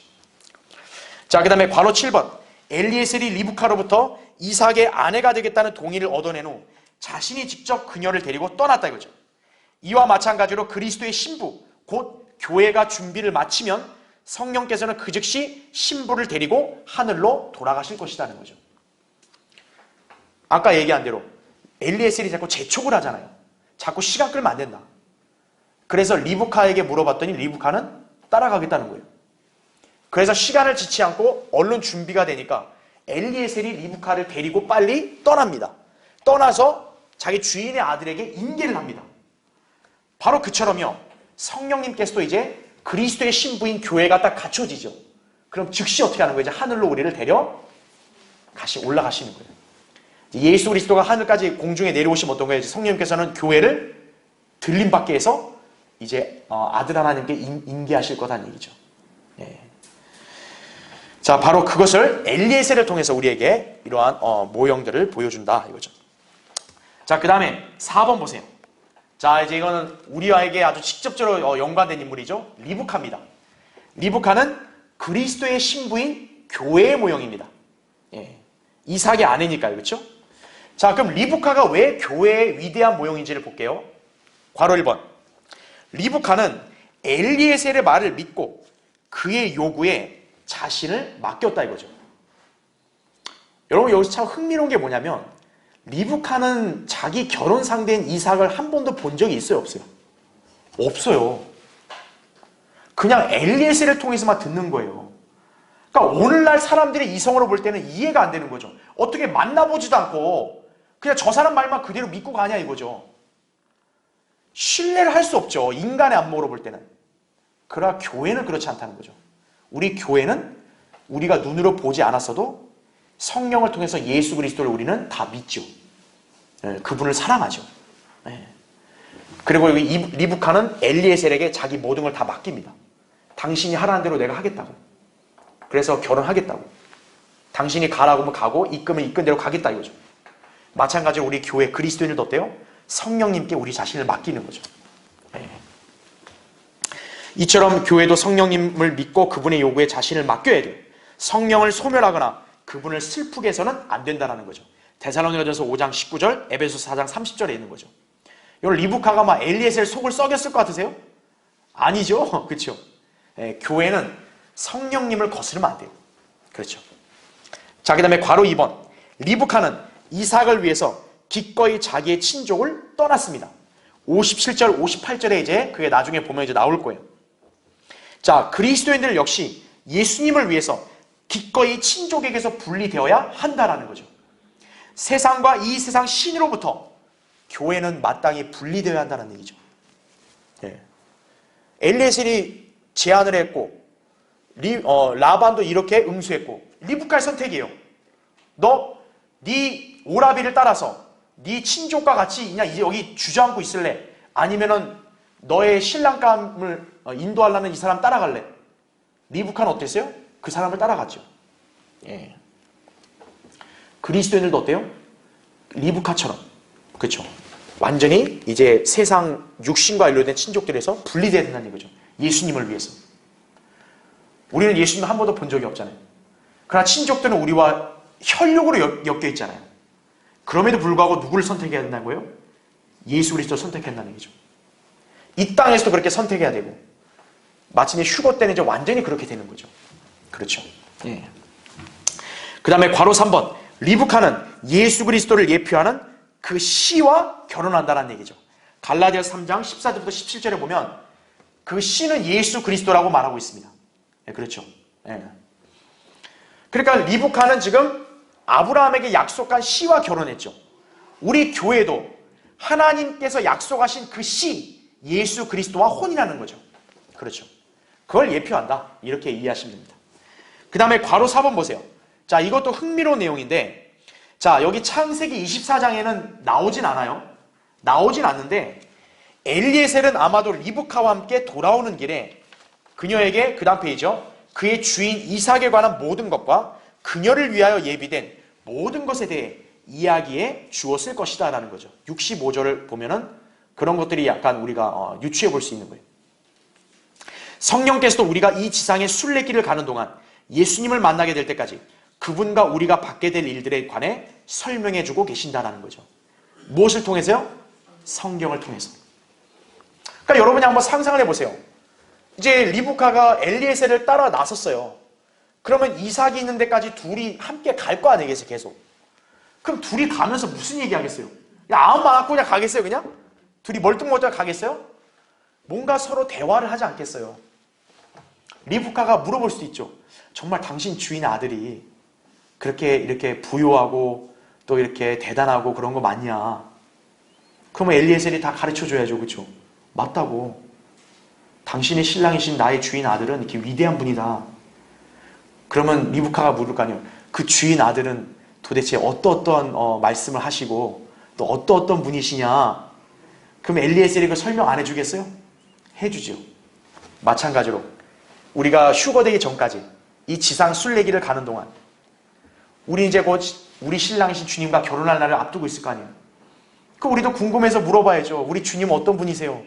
Speaker 1: 자, 그 다음에 괄호 7번. 엘리에셀이 리브카로부터 이삭의 아내가 되겠다는 동의를 얻어낸 후 자신이 직접 그녀를 데리고 떠났다 이거죠. 이와 마찬가지로 그리스도의 신부, 곧 교회가 준비를 마치면 성령께서는 그 즉시 신부를 데리고 하늘로 돌아가실 것이라는 거죠. 아까 얘기한 대로 엘리에셀이 자꾸 재촉을 하잖아요. 자꾸 시간 끌면 안 된다. 그래서 리브카에게 물어봤더니 리브카는 따라가겠다는 거예요. 그래서 시간을 지치 않고 얼른 준비가 되니까 엘리에셀이 리브카를 데리고 빨리 떠납니다. 떠나서 자기 주인의 아들에게 인계를 합니다. 바로 그처럼요. 성령님께서도 이제 그리스도의 신부인 교회가 딱 갖춰지죠. 그럼 즉시 어떻게 하는 거예요? 이제 하늘로 우리를 데려 올라가시는 거예요. 예수 그리스도가 하늘까지 공중에 내려오시면 어떤 거예요? 성령님께서는 교회를 들림받게 해서 이제 아들 하나님께 인계하실 거다는 얘기죠. 예. 자, 바로 그것을 엘리에셀을 통해서 우리에게 이러한 모형들을 보여준다 이거죠. 자, 그 다음에 4번 보세요. 자, 이제 이거는 우리와에게 아주 직접적으로 연관된 인물이죠. 리브카입니다. 리브카는 그리스도의 신부인 교회의 모형입니다. 예. 이삭의 아내니까요. 그렇죠? 자, 그럼 리브카가 왜 교회의 위대한 모형인지를 볼게요. 괄호 1번. 리브카는 엘리에셀의 말을 믿고 그의 요구에 자신을 맡겼다 이거죠. 여러분, 여기서 참 흥미로운 게 뭐냐면 리브카는 자기 결혼 상대인 이삭을 한 번도 본 적이 있어요, 없어요? 없어요. 그냥 엘리에셀을 통해서만 듣는 거예요. 그러니까 오늘날 사람들이 이성으로 볼 때는 이해가 안 되는 거죠. 어떻게 만나보지도 않고 그냥 저 사람 말만 그대로 믿고 가냐 이거죠. 신뢰를 할 수 없죠. 인간의 안목으로 볼 때는. 그러나 교회는 그렇지 않다는 거죠. 우리 교회는 우리가 눈으로 보지 않았어도 성령을 통해서 예수 그리스도를 우리는 다 믿죠. 그분을 사랑하죠. 그리고 여기 리브카는 엘리에셀에게 자기 모든 걸 다 맡깁니다. 당신이 하라는 대로 내가 하겠다고. 그래서 결혼하겠다고. 당신이 가라고 하면 가고 이끄면 이끈 대로 가겠다 이거죠. 마찬가지로 우리 교회 그리스도인들도 어때요? 성령님께 우리 자신을 맡기는 거죠. 이처럼 교회도 성령님을 믿고 그분의 요구에 자신을 맡겨야 돼요. 성령을 소멸하거나 그분을 슬프게 해서는 안 된다는 거죠. 데살로니가전서 5장 19절, 에베소서 4장 30절에 있는 거죠. 이걸 리브카가 막 엘리에셀 속을 썩였을 것 같으세요? 아니죠. 그렇죠. 교회는 성령님을 거스르면 안 돼요. 그렇죠. 자, 그 다음에 괄호 2번. 리브카는 이삭을 위해서 기꺼이 자기의 친족을 떠났습니다. 57절, 58절에 이제 그게 나중에 보면 이제 나올 거예요. 자, 그리스도인들 역시 예수님을 위해서 기꺼이 친족에게서 분리되어야 한다라는 거죠. 세상과 이 세상 신으로부터 교회는 마땅히 분리되어야 한다는 얘기죠. 엘리에셀이 제안을 했고 라반도 이렇게 응수했고 리브카의 선택이에요. 너 네 오라비를 따라서 네 친족과 같이 그냥 여기 주저앉고 있을래? 아니면은 너의 신랑감을 인도하려는 이 사람 따라갈래? 리브카는 어땠어요? 그 사람을 따라갔죠. 예. 그리스도인들도 어때요? 리브카처럼. 그렇죠. 완전히 이제 세상 육신과 연결된 친족들에서 분리돼야 된다는 얘기죠. 예수님을 위해서. 우리는 예수님을 한 번도 본 적이 없잖아요. 그러나 친족들은 우리와 혈육으로 엮여 있잖아요. 그럼에도 불구하고 누구를 선택해야 된다는 거예요? 예수 그리스도를 선택해야 한다는 얘기죠. 이 땅에서도 그렇게 선택해야 되고 마침내 휴거 때는 이제 완전히 그렇게 되는 거죠. 그렇죠. 예. 그 다음에 괄호 3번. 리브카는 예수 그리스도를 예표하는 그 씨와 결혼한다는 얘기죠. 갈라디아서 3장 14절부터 17절에 보면 그 씨는 예수 그리스도라고 말하고 있습니다. 예, 그렇죠. 예. 그러니까 리브카는 지금 아브라함에게 약속한 씨와 결혼했죠. 우리 교회도 하나님께서 약속하신 그 씨, 예수 그리스도와 혼인하는 거죠. 그렇죠. 그걸 예표한다. 이렇게 이해하시면 됩니다. 그 다음에 괄호 4번 보세요. 자, 이것도 흥미로운 내용인데, 자, 여기 창세기 24장에는 나오진 않아요. 나오진 않는데, 엘리에셀은 아마도 리브카와 함께 돌아오는 길에 그녀에게, 그 다음 페이지죠. 그의 주인 이삭에 관한 모든 것과 그녀를 위하여 예비된 모든 것에 대해 이야기해 주었을 것이다 라는 거죠. 65절을 보면은 그런 것들이 약간 우리가 유추해 볼 수 있는 거예요. 성령께서도 우리가 이 지상의 순례길을 가는 동안 예수님을 만나게 될 때까지 그분과 우리가 받게 될 일들에 관해 설명해 주고 계신다라는 거죠. 무엇을 통해서요? 성경을 통해서. 그러니까 여러분이 한번 상상을 해보세요. 이제 리브카가 엘리에셀을 따라 나섰어요. 그러면 이삭이 있는 데까지 둘이 함께 갈 거 아니겠어요, 계속. 그럼 둘이 가면서 무슨 얘기 하겠어요? 그냥 아무 말 않고 그냥 가겠어요, 그냥? 둘이 멀뚱멀뚱 가겠어요? 뭔가 서로 대화를 하지 않겠어요? 리브카가 물어볼 수도 있죠. 정말 당신 주인 아들이 그렇게 이렇게 부유하고 또 이렇게 대단하고 그런 거 맞냐? 그러면 엘리에셀이 다 가르쳐 줘야죠, 그렇죠? 맞다고. 당신의 신랑이신 나의 주인 아들은 이렇게 위대한 분이다. 그러면 리브카가 물을 거 아니에요. 그 주인 아들은 도대체 어떠한 말씀을 하시고 또 어떠한 분이시냐? 그럼 엘리에셀이 그 설명 안 해주겠어요? 해주죠. 마찬가지로 우리가 휴거되기 전까지 이 지상 순례길을 가는 동안 우리 이제 곧 우리 신랑이신 주님과 결혼할 날을 앞두고 있을 거 아니에요. 그 우리도 궁금해서 물어봐야죠. 우리 주님 어떤 분이세요?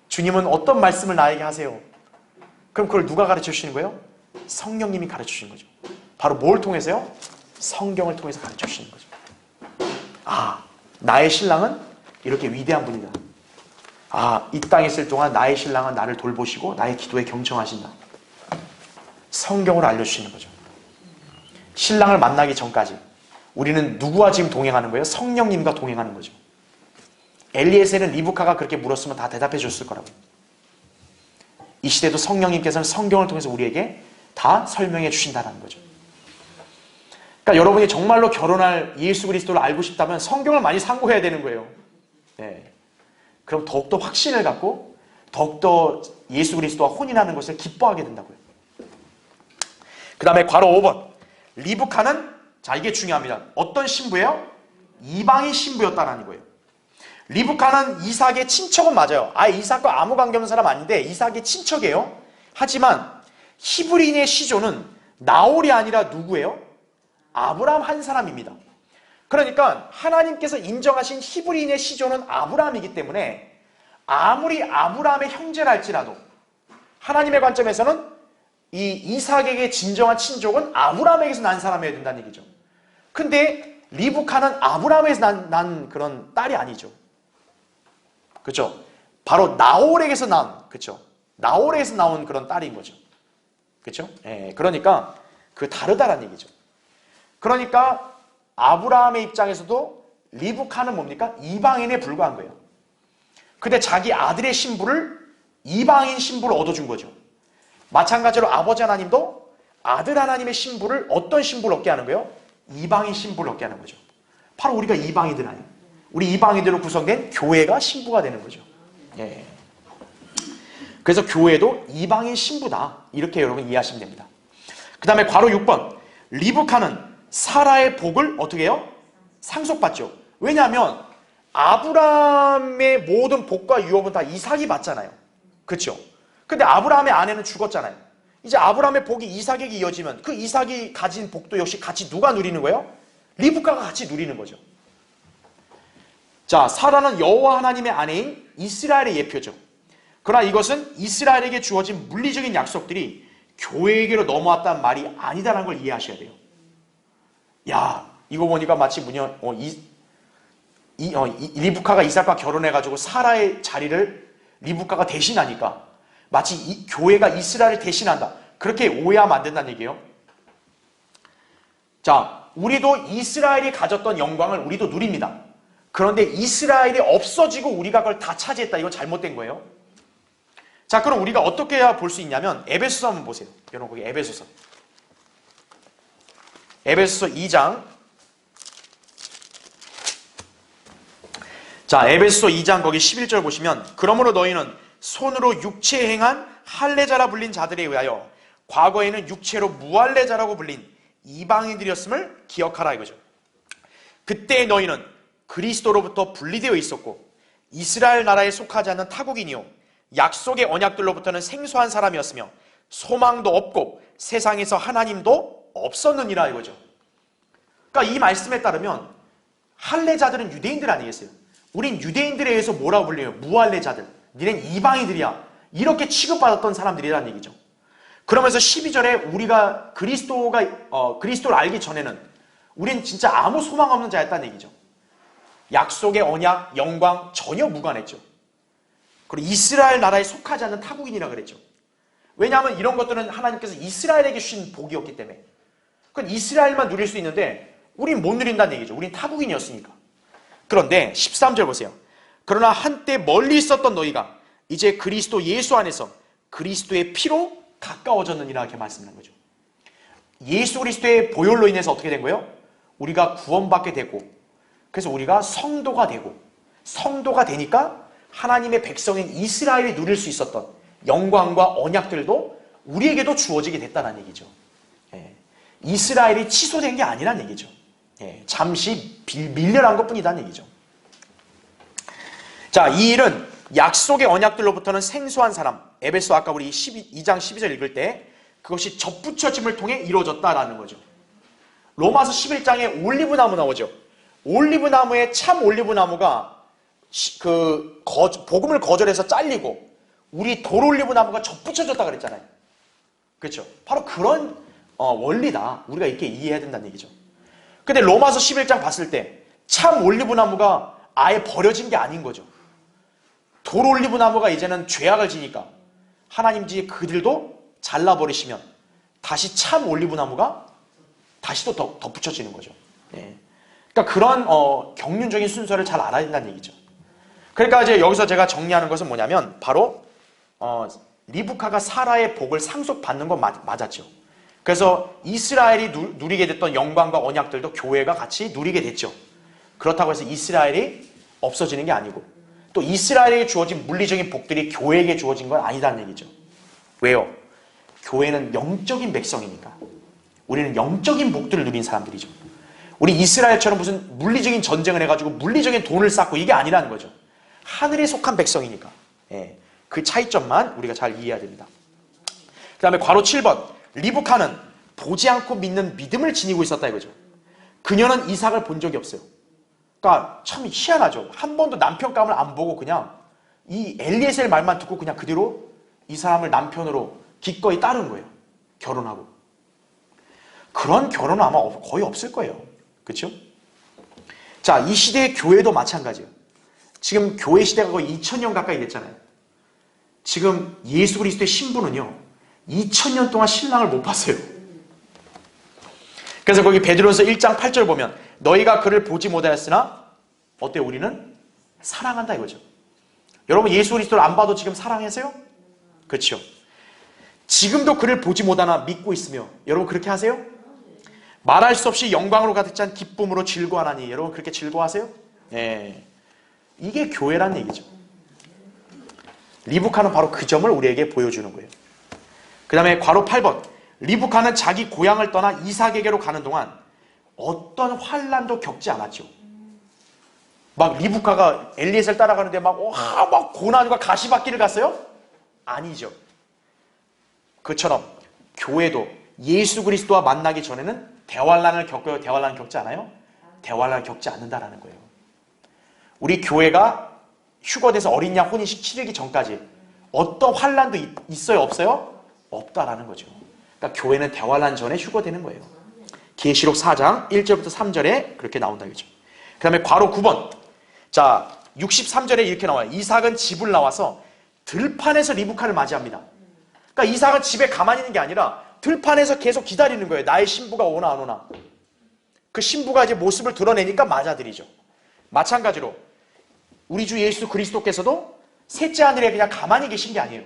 Speaker 1: 주님은 어떤 말씀을 나에게 하세요? 그럼 그걸 누가 가르쳐 주시는 거예요? 성령님이 가르쳐 주시는 거죠. 바로 뭘 통해서요? 성경을 통해서 가르쳐 주시는 거죠. 아, 나의 신랑은 이렇게 위대한 분이다. 아, 이 땅에 있을 동안 나의 신랑은 나를 돌보시고 나의 기도에 경청하신다. 성경으로 알려주시는 거죠. 신랑을 만나기 전까지 우리는 누구와 지금 동행하는 거예요? 성령님과 동행하는 거죠. 엘리에셀은 리브카가 그렇게 물었으면 다 대답해 줬을 거라고. 이 시대도 성령님께서는 성경을 통해서 우리에게 다 설명해 주신다는 거죠. 그러니까 여러분이 정말로 결혼할 예수 그리스도를 알고 싶다면 성경을 많이 상고해야 되는 거예요. 네. 그럼 더욱더 확신을 갖고 더욱더 예수 그리스도와 혼인하는 것을 기뻐하게 된다고요. 그 다음에 괄호 5번. 리브카는, 자, 이게 중요합니다. 어떤 신부예요? 이방인 신부였다는 거예요. 리브카는 이삭의 친척은 맞아요. 이삭과 아무 관계없는 사람 아닌데 이삭의 친척이에요. 하지만 히브리인의 시조는 나홀이 아니라 누구예요? 아브라함 한 사람입니다. 그러니까 하나님께서 인정하신 히브리인의 시조는 아브라함이기 때문에 아무리 아브라함의 형제라 할지라도 하나님의 관점에서는 이 이삭에게 진정한 친족은 아브라함에게서 난 사람이어야 된다는 얘기죠. 근데 리브카는 아브라함에서 난 그런 딸이 아니죠. 그렇죠? 바로 나홀에게서 난, 그렇죠? 나홀에서 나온 그런 딸인 거죠. 그렇죠? 예, 그러니까 그 다르다라는 얘기죠. 그러니까 아브라함의 입장에서도 리브카는 뭡니까? 이방인에 불과한 거예요. 근데 자기 아들의 신부를 이방인 신부를 얻어준 거죠. 마찬가지로 아버지 하나님도 아들 하나님의 신부를 어떤 신부를 얻게 하는 거예요? 이방인 신부를 얻게 하는 거죠. 바로 우리가 이방인들 아니에요. 우리 이방인들로 구성된 교회가 신부가 되는 거죠. 예. 그래서 교회도 이방인 신부다. 이렇게 여러분 이해하시면 됩니다. 그 다음에 괄호 6번. 리브카는 사라의 복을 어떻게 해요? 상속받죠. 왜냐하면 아브라함의 모든 복과 유업은 다 이삭이 받잖아요. 그렇죠? 근데 아브라함의 아내는 죽었잖아요. 이제 아브라함의 복이 이삭에게 이어지면 그 이삭이 가진 복도 역시 같이 누가 누리는 거예요? 리브카가 같이 누리는 거죠. 자, 사라는 여호와 하나님의 아내인 이스라엘의 예표죠. 그러나 이것은 이스라엘에게 주어진 물리적인 약속들이 교회에게로 넘어왔다는 말이 아니다라는 걸 이해하셔야 돼요. 야, 이거 보니까 마치 리브카가 이삭과 결혼해가지고 사라의 자리를 리브카가 대신하니까 마치 교회가 이스라엘을 대신한다. 그렇게 오해하면 안 된다는 얘기예요. 자, 우리도 이스라엘이 가졌던 영광을 우리도 누립니다. 그런데 이스라엘이 없어지고 우리가 그걸 다 차지했다. 이건 잘못된 거예요. 자, 그럼 우리가 어떻게 해야 볼 수 있냐면 에베소서 한번 보세요. 여러분 거기 에베소서 2장. 자, 에베소서 2장 거기 11절 보시면 그러므로 너희는 손으로 육체에 행한 할례자라 불린 자들에 의하여 과거에는 육체로 무할례자라고 불린 이방인들이었음을 기억하라 이거죠. 그때 너희는 그리스도로부터 분리되어 있었고 이스라엘 나라에 속하지 않는 타국인이요 약속의 언약들로부터는 생소한 사람이었으며 소망도 없고 세상에서 하나님도 없었느니라 이거죠. 그러니까 이 말씀에 따르면 할례자들은 유대인들 아니겠어요? 우린 유대인들에 의해서 뭐라고 불려요? 무할례자들. 니넨 이방인들이야. 이렇게 취급받았던 사람들이라는 얘기죠. 그러면서 12절에 우리가 그리스도를 알기 전에는 우린 진짜 아무 소망 없는 자였다는 얘기죠. 약속의 언약, 영광 전혀 무관했죠. 그리고 이스라엘 나라에 속하지 않는 타국인이라 그랬죠. 왜냐하면 이런 것들은 하나님께서 이스라엘에게 주신 복이었기 때문에. 그건 이스라엘만 누릴 수 있는데 우린 못 누린다는 얘기죠. 우린 타국인이었으니까. 그런데 13절 보세요. 그러나 한때 멀리 있었던 너희가 이제 그리스도 예수 안에서 그리스도의 피로 가까워졌느니라 이렇게 말씀하는 거죠. 예수 그리스도의 보혈로 인해서 어떻게 된 거예요? 우리가 구원받게 되고 그래서 우리가 성도가 되고 성도가 되니까 하나님의 백성인 이스라엘이 누릴 수 있었던 영광과 언약들도 우리에게도 주어지게 됐다는 얘기죠. 예. 이스라엘이 취소된 게 아니란 얘기죠. 예. 잠시 밀려난 것뿐이라는 얘기죠. 자, 이 일은 약속의 언약들로부터는 생소한 사람, 에베소 아까 우리 2장 12절 읽을 때 그것이 접붙여짐을 통해 이루어졌다라는 거죠. 로마서 11장에 올리브나무 나오죠. 올리브나무의 참 올리브나무가 복음을 거절해서 잘리고 우리 돌올리브 나무가 접붙여졌다 그랬잖아요. 그렇죠? 바로 그런 원리다. 우리가 이렇게 이해해야 된다는 얘기죠. 근데 로마서 11장 봤을 때 참 올리브 나무가 아예 버려진 게 아닌 거죠. 돌올리브 나무가 이제는 죄악을 지니까 하나님 이제 그들도 잘라버리시면 다시 참 올리브 나무가 다시 또 덧붙여지는 거죠. 예. 그러니까 그런 경륜적인 순서를 잘 알아야 된다는 얘기죠. 그러니까 이제 여기서 제가 정리하는 것은 뭐냐면 바로 리브카가 사라의 복을 상속받는 건 맞았죠. 그래서 이스라엘이 누리게 됐던 영광과 언약들도 교회가 같이 누리게 됐죠. 그렇다고 해서 이스라엘이 없어지는 게 아니고 또 이스라엘에게 주어진 물리적인 복들이 교회에게 주어진 건 아니다는 얘기죠. 왜요? 교회는 영적인 백성이니까. 우리는 영적인 복들을 누린 사람들이죠. 우리 이스라엘처럼 무슨 물리적인 전쟁을 해가지고 물리적인 돈을 쌓고 이게 아니라는 거죠. 하늘에 속한 백성이니까. 예, 그 차이점만 우리가 잘 이해해야 됩니다. 그 다음에 괄호 7번. 리브카는 보지 않고 믿는 믿음을 지니고 있었다 이거죠. 그녀는 이삭을 본 적이 없어요. 그러니까 참 희한하죠. 한 번도 남편감을 안 보고 그냥 이 엘리에셀 말만 듣고 그냥 그대로 이 사람을 남편으로 기꺼이 따른 거예요. 결혼하고. 그런 결혼은 아마 거의 없을 거예요. 그렇죠? 자, 이 시대의 교회도 마찬가지예요. 지금 교회 시대가 거의 2000년 가까이 됐잖아요. 지금 예수 그리스도의 신부는요 2000년 동안 신랑을 못 봤어요. 그래서 거기 베드로전서 1장 8절 보면 너희가 그를 보지 못하였으나 어때요? 우리는 사랑한다 이거죠. 여러분 예수 그리스도를 안 봐도 지금 사랑하세요? 그렇죠. 지금도 그를 보지 못하나 믿고 있으며 여러분 그렇게 하세요? 말할 수 없이 영광으로 가득 찬 기쁨으로 즐거워하나니 여러분 그렇게 즐거워하세요? 네. 이게 교회란 얘기죠. 리브카는 바로 그 점을 우리에게 보여주는 거예요. 그 다음에 괄호 8번. 리브카는 자기 고향을 떠나 이삭에게로 가는 동안 어떤 환난도 겪지 않았죠. 막 리브카가 엘리에셀 따라가는데 막 고난과 가시밭길을 갔어요? 아니죠. 그처럼 교회도 예수 그리스도와 만나기 전에는 대환난을 겪어요? 대환난을 겪지 않아요? 대환난을 겪지 않는다라는 거예요. 우리 교회가 휴거돼서 어린 양 혼인식 치르기 전까지 어떤 환난도 있어요? 없어요? 없다라는 거죠. 그러니까 교회는 대환난 전에 휴거되는 거예요. 계시록 4장 1절부터 3절에 그렇게 나온다겠죠. 그 다음에 괄호 9번. 자, 63절에 이렇게 나와요. 이삭은 집을 나와서 들판에서 리브카를 맞이합니다. 그러니까 이삭은 집에 가만히 있는 게 아니라 들판에서 계속 기다리는 거예요. 나의 신부가 오나 안 오나. 그 신부가 이제 모습을 드러내니까 맞아들이죠. 마찬가지로 우리 주 예수 그리스도께서도 셋째 하늘에 그냥 가만히 계신 게 아니에요.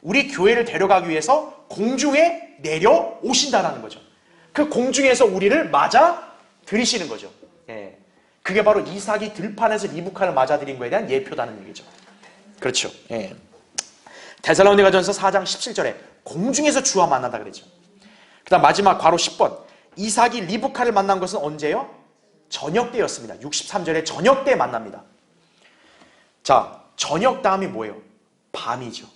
Speaker 1: 우리 교회를 데려가기 위해서 공중에 내려오신다는 거죠. 그 공중에서 우리를 맞아 들이시는 거죠. 예. 그게 바로 이삭이 들판에서 리브카를 맞아들인 거에 대한 예표다는 얘기죠. 그렇죠. 예. 데살로니가전서 4장 17절에 공중에서 주와 만난다 그랬죠. 그 다음 마지막 괄호 10번. 이삭이 리브카를 만난 것은 언제요? 저녁 때였습니다. 63절에 저녁 때 만납니다. 자, 저녁 다음이 뭐예요? 밤이죠.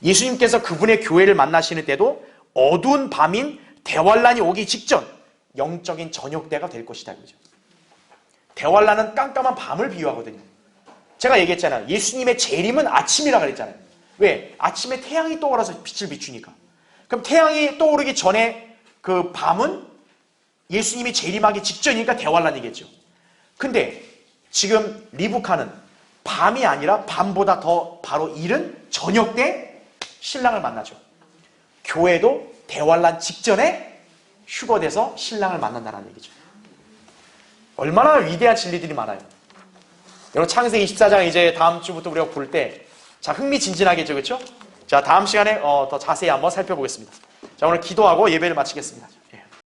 Speaker 1: 예수님께서 그분의 교회를 만나시는 때도 어두운 밤인 대환란이 오기 직전 영적인 저녁 때가 될 것이다. 그죠? 대환란은 깜깜한 밤을 비유하거든요. 제가 얘기했잖아요. 예수님의 재림은 아침이라 그랬잖아요. 왜? 아침에 태양이 떠오르서 빛을 비추니까. 그럼 태양이 떠오르기 전에 그 밤은 예수님이 재림하기 직전이니까 대환란이겠죠. 근데 지금 리브카는 밤이 아니라 밤보다 더 바로 이른 저녁 때 신랑을 만나죠. 교회도 대환란 직전에 휴거돼서 신랑을 만난다는 얘기죠. 얼마나 위대한 진리들이 많아요. 여러분 창세기 24장 이제 다음 주부터 우리가 볼 때 자 흥미진진하겠죠. 그렇죠? 자 다음 시간에 더 자세히 한번 살펴보겠습니다. 자 오늘 기도하고 예배를 마치겠습니다.